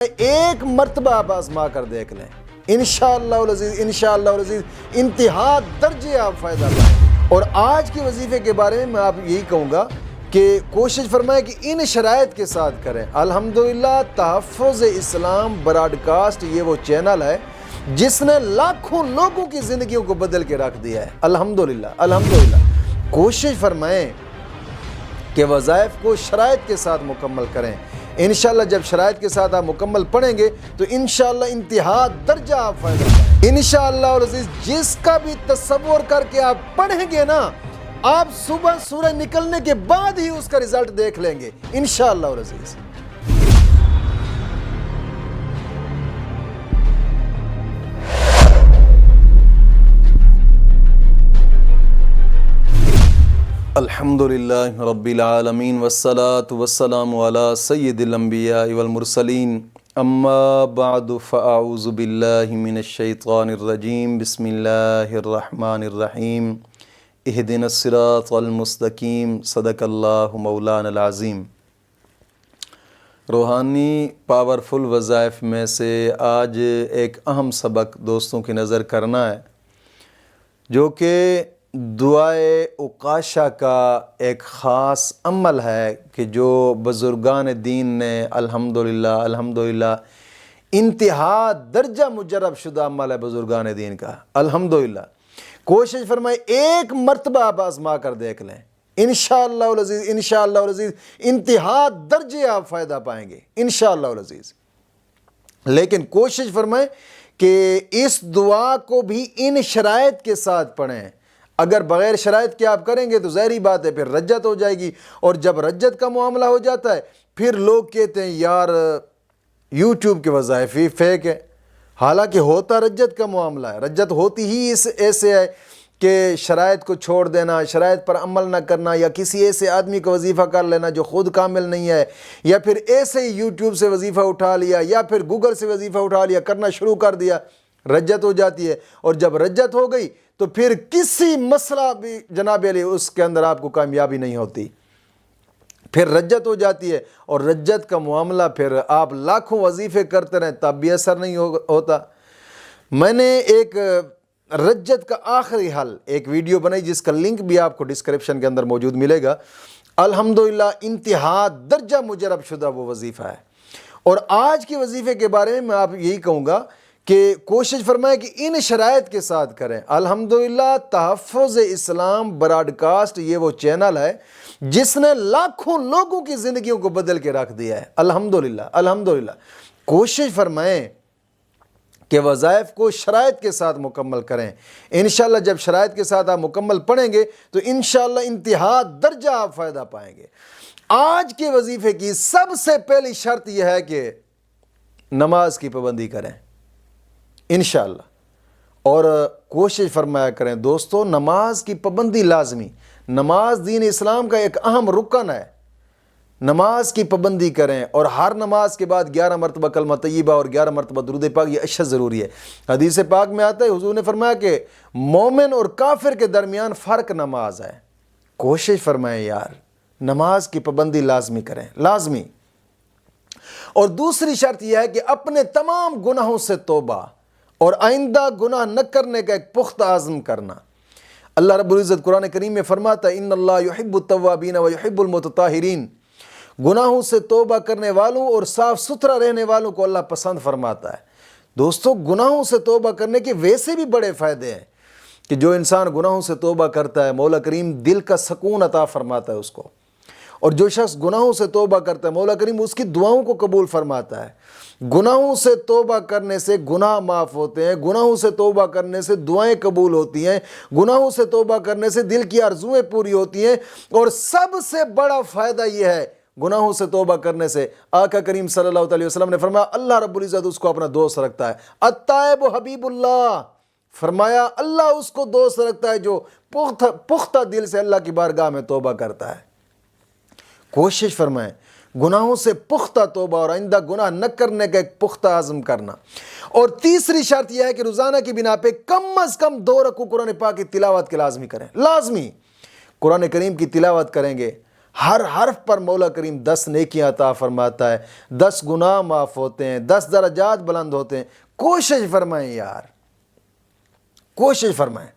ایک مرتبہ آپ آزما کر دیکھ لیں، انشاءاللہ العزیز انشاءاللہ العزیز انتہا درجے آپ فائدہ پائیں۔ اور آج کے وظیفے کے بارے میں آپ یہی کہوں گا کہ کوشش فرمائیں کہ ان شرائط کے ساتھ کریں۔ الحمدللہ تحفظ اسلام براڈ کاسٹ یہ وہ چینل ہے جس نے لاکھوں لوگوں کی زندگیوں کو بدل کے رکھ دیا ہے۔ الحمدللہ الحمدللہ کوشش فرمائیں کہ وظائف کو شرائط کے ساتھ مکمل کریں۔ انشاءاللہ جب شرائط کے ساتھ آپ مکمل پڑھیں گے تو انشاءاللہ انتہا درجہ آپ فائدہ پائیں۔ انشاءاللہ العزیز جس کا بھی تصور کر کے آپ پڑھیں گے نا، آپ صبح سورج نکلنے کے بعد ہی اس کا رزلٹ دیکھ لیں گے انشاءاللہ العزیز۔ الحمدللہ رب العالمین والصلاة والسلام علی سید الانبیاء والمرسلین اما بعد فاعوذ باللہ من الشیطان الرجیم بسم اللہ الرحمن الرحیم اہدنا الصراط المستقیم صدق اللہ مولانا العظیم۔ روحانی پاورفل وظائف میں سے آج ایک اہم سبق دوستوں کی نظر کرنا ہے، جو کہ دعائے عکاشہ کا ایک خاص عمل ہے کہ جو بزرگان دین نے الحمدللہ انتہا درجہ مجرب شدہ عمل ہے بزرگان دین کا۔ الحمدللہ کوشش فرمائیں ایک مرتبہ آپ آزما کر دیکھ لیں، انشاءاللہ العزیز انتہا درجے آپ فائدہ پائیں گے انشاءاللہ العزیز۔ لیکن کوشش فرمائیں کہ اس دعا کو بھی ان شرائط کے ساتھ پڑھیں۔ اگر بغیر شرائط کے آپ کریں گے تو ظاہری بات ہے پھر رجت ہو جائے گی، اور جب رجت کا معاملہ ہو جاتا ہے پھر لوگ کہتے ہیں یار یوٹیوب کے وظائف ہی فیک ہے، حالانکہ ہوتا رجت کا معاملہ ہے۔ رجت ہوتی ہی ایسے ہے کہ شرائط کو چھوڑ دینا، شرائط پر عمل نہ کرنا، یا کسی ایسے آدمی کا وظیفہ کر لینا جو خود کامل نہیں ہے، یا پھر ایسے ہی یوٹیوب سے وظیفہ اٹھا لیا یا پھر گوگل سے وظیفہ اٹھا لیا، کرنا شروع کر دیا، رجت ہو جاتی ہے۔ اور جب رجت ہو گئی تو پھر کسی مسئلہ بھی جناب علی اس کے اندر آپ کو کامیابی نہیں ہوتی، پھر رجت ہو جاتی ہے، اور رجت کا معاملہ پھر آپ لاکھوں وظیفے کرتے رہیں تب بھی اثر نہیں ہوتا۔ میں نے ایک رجت کا آخری حل ایک ویڈیو بنائی جس کا لنک بھی آپ کو ڈسکرپشن کے اندر موجود ملے گا۔ الحمدللہ انتہا درجہ مجرب شدہ وہ وظیفہ ہے۔ اور آج کے وظیفے کے بارے میں آپ یہی کہوں گا کہ کوشش فرمائیں کہ ان شرائط کے ساتھ کریں۔ الحمدللہ تحفظ اسلام براڈ کاسٹ یہ وہ چینل ہے جس نے لاکھوں لوگوں کی زندگیوں کو بدل کے رکھ دیا ہے۔ الحمدللہ کوشش فرمائیں کہ وظائف کو شرائط کے ساتھ مکمل کریں۔ انشاءاللہ جب شرائط کے ساتھ آپ مکمل پڑھیں گے تو انشاءاللہ انتہا درجہ آپ فائدہ پائیں گے۔ آج کے وظیفے کی سب سے پہلی شرط یہ ہے کہ نماز کی پابندی کریں انشاءاللہ، اور کوشش فرمایا کریں دوستو نماز کی پابندی لازمی۔ نماز دین اسلام کا ایک اہم رکن ہے، نماز کی پابندی کریں، اور ہر نماز کے بعد 11 مرتبہ کلمہ طیبہ اور 11 مرتبہ درود پاک یہ اشد ضروری ہے۔ حدیث پاک میں آتا ہے حضور نے فرمایا کہ مومن اور کافر کے درمیان فرق نماز ہے۔ کوشش فرمائیں یار نماز کی پابندی لازمی کریں، لازمی۔ اور دوسری شرط یہ ہے کہ اپنے تمام گناہوں سے توبہ اور آئندہ گناہ نہ کرنے کا ایک پختہ عزم کرنا۔ اللہ رب العزت قرآن کریم میں فرماتا ہے ان اللہ یحب التوابین ویحب المتطہرین، گناہوں سے توبہ کرنے والوں اور صاف ستھرا رہنے والوں کو اللہ پسند فرماتا ہے۔ دوستو گناہوں سے توبہ کرنے کے ویسے بھی بڑے فائدے ہیں کہ جو انسان گناہوں سے توبہ کرتا ہے مولا کریم دل کا سکون عطا فرماتا ہے اس کو، اور جو شخص گناہوں سے توبہ کرتا ہے مولا کریم اس کی دعاؤں کو قبول فرماتا ہے۔ گناہوں سے توبہ کرنے سے گناہ معاف ہوتے ہیں، گناہوں سے توبہ کرنے سے دعائیں قبول ہوتی ہیں، گناہوں سے توبہ کرنے سے دل کی آرزویں پوری ہوتی ہیں، اور سب سے بڑا فائدہ یہ ہے گناہوں سے توبہ کرنے سے آقا کریم صلی اللہ علیہ وسلم نے فرمایا اللہ رب العزت اس کو اپنا دوست رکھتا ہے۔ التائب حبیب اللہ، فرمایا اللہ اس کو دوست رکھتا ہے جو پختہ دل سے اللہ کی بارگاہ میں توبہ کرتا ہے۔ کوشش فرمائیں گناہوں سے پختہ توبہ اور آئندہ گناہ نہ کرنے کا ایک پختہ عزم کرنا۔ اور تیسری شرط یہ ہے کہ روزانہ کی بنا پہ کم از کم 2 رکوع قرآن پاک کی تلاوت کے لازمی کریں، لازمی۔ قرآن کریم کی تلاوت کریں گے، ہر حرف پر مولا کریم 10 نیکیاں عطا فرماتا ہے، 10 گناہ معاف ہوتے ہیں، 10 درجات بلند ہوتے ہیں۔ کوشش فرمائیں یار، کوشش فرمائیں۔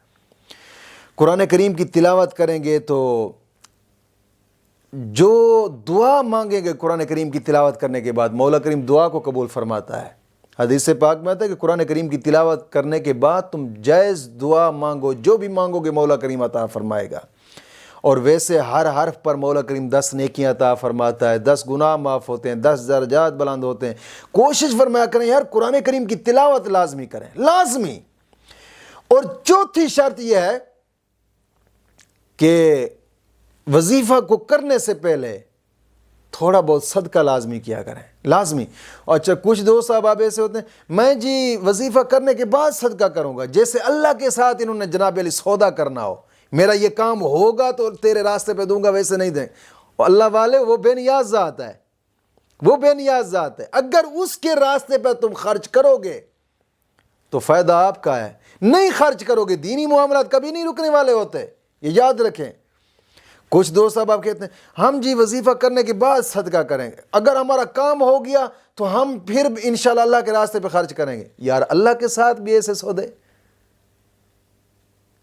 قرآن کریم کی تلاوت کریں گے تو جو دعا مانگیں گے قرآن کریم کی تلاوت کرنے کے بعد، مولا کریم دعا کو قبول فرماتا ہے۔ حدیث پاک میں آتا ہے کہ قرآن کریم کی تلاوت کرنے کے بعد تم جائز دعا مانگو، جو بھی مانگو گے مولا کریم عطا فرمائے گا۔ اور ویسے ہر حرف پر مولا کریم 10 نیکیاں عطا فرماتا ہے، 10 گناہ معاف ہوتے ہیں، 10 درجات بلند ہوتے ہیں۔ کوشش فرمایا کریں یار، قرآن کریم کی تلاوت لازمی کریں، لازمی۔ اور چوتھی شرط یہ ہے کہ وظیفہ کو کرنے سے پہلے تھوڑا بہت صدقہ لازمی کیا کریں، لازمی۔ اور اچھا کچھ دوست صاحب ایسے ہوتے ہیں، میں جی وظیفہ کرنے کے بعد صدقہ کروں گا، جیسے اللہ کے ساتھ انہوں نے جناب علی سودا کرنا ہو، میرا یہ کام ہوگا تو تیرے راستے پہ دوں گا، ویسے نہیں دیں۔ اور اللہ والے وہ بے نیاز ذات ہے، وہ بے نیاز ذات ہے، اگر اس کے راستے پہ تم خرچ کرو گے تو فائدہ آپ کا ہے، نہیں خرچ کرو گے دینی معاملات کبھی نہیں رکنے والے ہوتے، یہ یاد رکھیں۔ کچھ دوست صاحب آپ کہتے ہیں ہم جی وظیفہ کرنے کے بعد صدقہ کریں گے، اگر ہمارا کام ہو گیا تو ہم پھر انشاءاللہ اللہ کے راستے پہ خرچ کریں گے۔ یار اللہ کے ساتھ بھی ایسے سودے،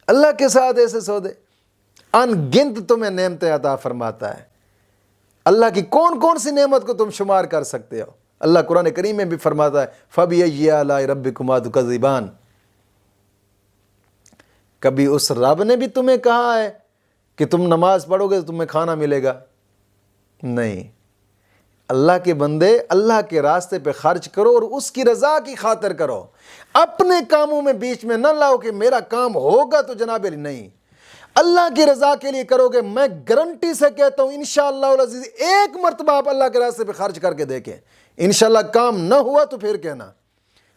اللہ کے ساتھ ایسے سودے، ان گنت تمہیں نعمتیں عطا فرماتا ہے۔ اللہ کی کون کون سی نعمت کو تم شمار کر سکتے ہو؟ اللہ قرآن کریم میں بھی فرماتا ہے فَبِأَيِّ آلَاءِ رَبِّكُمَا تُكَذِّبَانِ۔ کبھی اس رب نے بھی تمہیں کہا ہے کہ تم نماز پڑھو گے تو تمہیں کھانا ملے گا؟ نہیں۔ اللہ کے بندے اللہ کے راستے پہ خرچ کرو اور اس کی رضا کی خاطر کرو، اپنے کاموں میں بیچ میں نہ لاؤ کہ میرا کام ہوگا تو جناب علی، نہیں، اللہ کی رضا کے لیے کرو گے۔ میں گارنٹی سے کہتا ہوں انشاءاللہ العزیز ایک مرتبہ آپ اللہ کے راستے پہ خرچ کر کے دیکھیں، انشاءاللہ کام نہ ہوا تو پھر کہنا،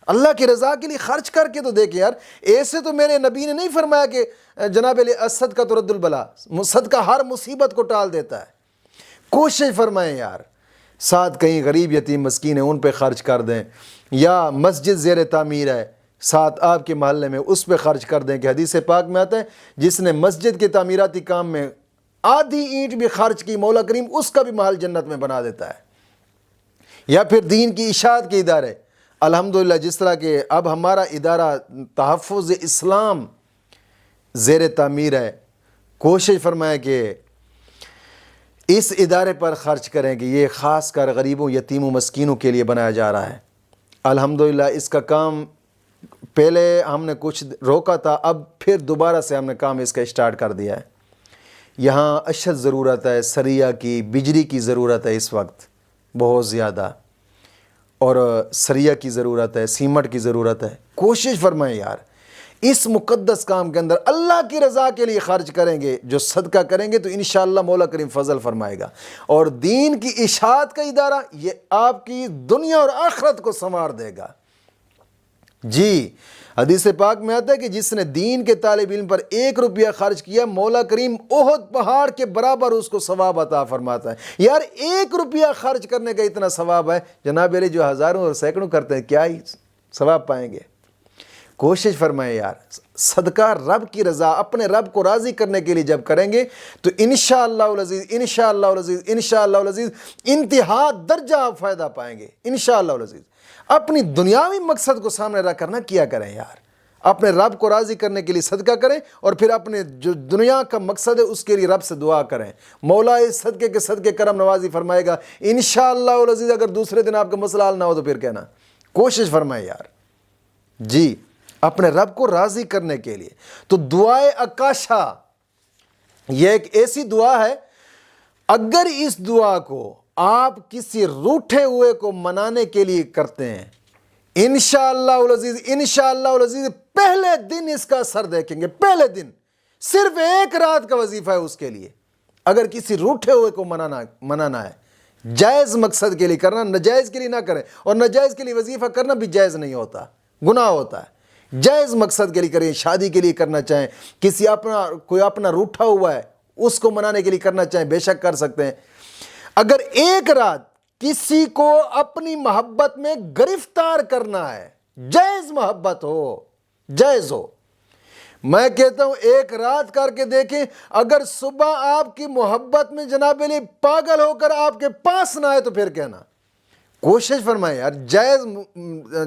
اللہ کی رضا کے لیے خرچ کر کے تو دیکھیں یار۔ ایسے تو میرے نبی نے نہیں فرمایا کہ جناب علی الصدقہ ترد البلا، صدقہ ہر مصیبت کو ٹال دیتا ہے۔ کوشش فرمائیں یار، ساتھ کہیں غریب یتیم مسکین ہیں ان پہ خرچ کر دیں، یا مسجد زیر تعمیر ہے ساتھ آپ کے محلے میں اس پہ خرچ کر دیں، کہ حدیث پاک میں آتا ہے جس نے مسجد کے تعمیراتی کام میں آدھی اینٹ بھی خرچ کی مولا کریم اس کا بھی محل جنت میں بنا دیتا ہے۔ یا پھر دین کی اشاعت کے ادارے، الحمدللہ جس طرح کہ اب ہمارا ادارہ تحفظ اسلام زیر تعمیر ہے، کوشش فرمائیں کہ اس ادارے پر خرچ کریں کہ یہ خاص کر غریبوں یتیموں مسکینوں کے لیے بنایا جا رہا ہے۔ الحمدللہ اس کا کام پہلے ہم نے کچھ روکا تھا، اب پھر دوبارہ سے ہم نے کام اس کا اسٹارٹ کر دیا ہے۔ یہاں اشد ضرورت ہے، سریہ کی، بجلی کی ضرورت ہے اس وقت بہت زیادہ، اور سریہ کی ضرورت ہے، سیمٹ کی ضرورت ہے۔ کوشش فرمائیں یار اس مقدس کام کے اندر اللہ کی رضا کے لیے خرچ کریں گے، جو صدقہ کریں گے تو انشاءاللہ مولا کریم فضل فرمائے گا۔ اور دین کی اشاعت کا ادارہ یہ آپ کی دنیا اور آخرت کو سنوار دے گا۔ جی حدیث پاک میں آتا ہے کہ جس نے دین کے طالب علم پر 1 روپیہ خرچ کیا مولا کریم احد پہاڑ کے برابر اس کو ثواب عطا فرماتا ہے۔ یار 1 روپیہ خرچ کرنے کا اتنا ثواب ہے، جناب علی جو ہزاروں اور سینکڑوں کرتے ہیں کیا ہی ثواب پائیں گے۔ کوشش فرمائیں یار، صدقہ رب کی رضا، اپنے رب کو راضی کرنے کے لیے جب کریں گے تو انشاءاللہ العزیز انشاءاللہ العزیز انشاءاللہ العزیز انتہا درجہ آپ فائدہ پائیں گے انشاءاللہ العزیز۔ اپنی دنیاوی مقصد کو سامنے رکھ کر نہ کیا کریں یار، اپنے رب کو راضی کرنے کے لیے صدقہ کریں، اور پھر اپنے جو دنیا کا مقصد ہے اس کے لیے رب سے دعا کریں، مولا اس صدقے کے صدقے کرم نوازی فرمائے گا انشاءاللہ العزیز۔ اگر دوسرے دن آپ کا مسئلہ حل نہ ہو تو پھر کہنا۔ کوشش فرمائیں یار جی اپنے رب کو راضی کرنے کے لیے۔ تو دعائے عکاشہ یہ ایک ایسی دعا ہے، اگر اس دعا کو آپ کسی روٹھے ہوئے کو منانے کے لیے کرتے ہیں انشاءاللہ العزیز انشاءاللہ العزیز پہلے دن اس کا اثر دیکھیں گے۔ پہلے دن صرف 1 رات کا وظیفہ ہے اس کے لیے، اگر کسی روٹھے ہوئے کو منانا ہے، جائز مقصد کے لیے کرنا، ناجائز کے لیے نہ کریں، اور ناجائز کے لیے وظیفہ کرنا بھی جائز نہیں ہوتا، گناہ ہوتا ہے۔ جائز مقصد کے لیے کریں، شادی کے لیے کرنا چاہیں، کوئی اپنا روٹھا ہوا ہے اس کو منانے کے لیے کرنا چاہیں بے شک کر سکتے ہیں۔ اگر 1 رات کسی کو اپنی محبت میں گرفتار کرنا ہے، جائز محبت ہو، جائز ہو، میں کہتا ہوں ایک رات کر کے دیکھیں، اگر صبح آپ کی محبت میں جناب علی پاگل ہو کر آپ کے پاس نہ آئے تو پھر کہنا، کوشش فرمائیں یار، جائز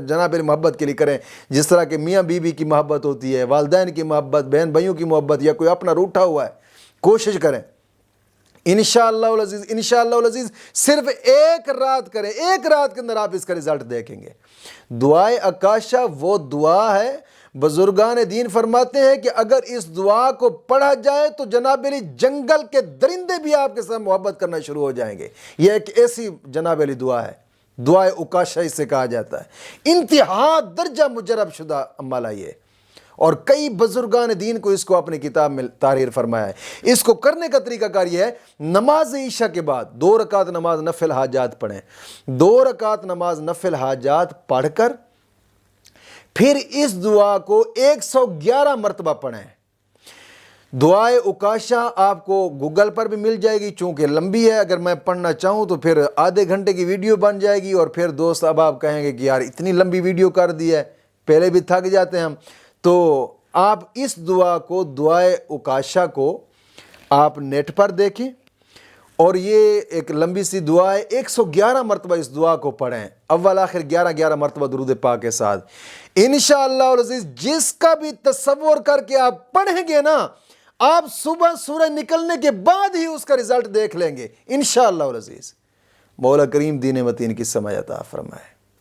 جناب علی محبت کے لیے کریں، جس طرح کہ میاں بیوی کی محبت ہوتی ہے، والدین کی محبت، بہن بھائیوں کی محبت، یا کوئی اپنا روٹھا ہوا ہے، کوشش کریں انشاءاللہ العزیز، انشاءاللہ العزیز صرف ایک رات کریں، ایک رات کے اندر آپ اس کا رزلٹ دیکھیں گے۔ دعائے عکاشہ وہ دعا ہے، بزرگان دین فرماتے ہیں کہ اگر اس دعا کو پڑھا جائے تو جناب علی جنگل کے درندے بھی آپ کے ساتھ محبت کرنا شروع ہو جائیں گے۔ یہ ایک ایسی جناب علی دعا ہے، دعائے عکاشہ اس سے کہا جاتا ہے، انتہا درجہ مجرب شدہ عمل ہے یہ، اور کئی بزرگان دین کو اس کو اپنی کتاب میں تحریر فرمایا ہے۔ اس کو کرنے کا طریقہ کار یہ ہے، نماز عشاء کے بعد 2 رکعت نماز نفل حاجات پڑھیں، 2 رکعت نماز نفل حاجات پڑھ کر پھر اس دعا کو 111 مرتبہ پڑھیں۔ دعائے عکاشہ آپ کو گوگل پر بھی مل جائے گی، چونکہ لمبی ہے، اگر میں پڑھنا چاہوں تو پھر آدھے گھنٹے کی ویڈیو بن جائے گی، اور پھر دوست اب آپ کہیں گے کہ یار اتنی لمبی ویڈیو کر دی ہے، پہلے بھی تھک جاتے ہیں ہم۔ تو آپ اس دعا کو، دعائے عکاشہ کو آپ نیٹ پر دیکھیں، اور یہ ایک لمبی سی دعا ہے، 111 مرتبہ اس دعا کو پڑھیں، اول آخر 11 مرتبہ درود پاک کے ساتھ۔ انشاءاللہ العزیز جس کا بھی تصور کر کے آپ پڑھیں گے نا، آپ صبح سورج نکلنے کے بعد ہی اس کا رزلٹ دیکھ لیں گے انشاءاللہ العزیز۔ مولا کریم دین متین کی سمجھ عطا فرمائے۔